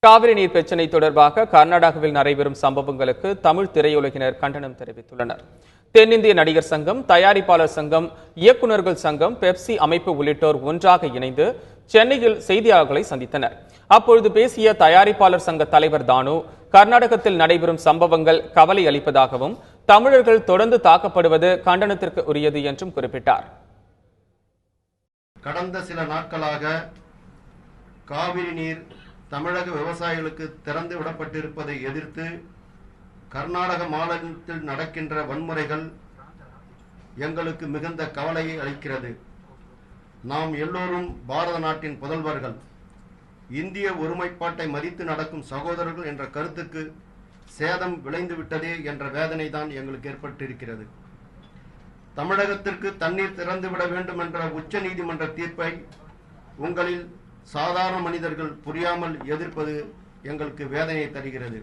காவிரி நீர் பிரச்சினை தொடர்பாக கர்நாடகாவில் நடைபெறும் சம்பவங்களுக்கு தமிழ் திரையுலகினர் கண்டனம் தெரிவித்துள்ளனர். தென்னிந்திய நடிகர் சங்கம், தயாரிப்பாளர் சங்கம், இயக்குநர்கள் சங்கம், பெப்சி அமைப்பு உள்ளிட்டோர் ஒன்றாக இணைந்து சென்னையில் செய்தியாளர்களை சந்தித்தனர். அப்பொழுது பேசிய தயாரிப்பாளர் சங்க தலைவர் தானு, கர்நாடகத்தில் நடைபெறும் சம்பவங்கள் கவலை அளிப்பதாகவும் தமிழர்கள் தொடர்ந்து தாக்கப்படுவது கண்டனத்திற்கு உரியது என்றும் குறிப்பிட்டார். கடந்த சில நாட்களாக காவிரி நீர் தமிழக விவசாயிகளுக்கு திறந்து விடப்பட்டிருப்பதை எதிர்த்து கர்நாடக மாநிலத்தில் நடக்கின்ற வன்முறைகள் எங்களுக்கு மிகுந்த கவலையை அளிக்கிறது. நாம் எல்லோரும் பாரத நாட்டின் புதல்வர்கள், இந்திய ஒருமைப்பாட்டை மதித்து நடக்கும் சகோதரர்கள் என்ற கருத்துக்கு சேதம் விளைந்து விட்டதே என்ற வேதனை தான் எங்களுக்கு ஏற்பட்டிருக்கிறது. தமிழகத்திற்கு தண்ணீர் திறந்துவிட வேண்டும் என்ற உச்ச நீதிமன்ற தீர்ப்பை உங்களில் சாதாரண மனிதர்கள் புரியாமல் எதிர்ப்பது எங்களுக்கு வேதனையை தருகிறது.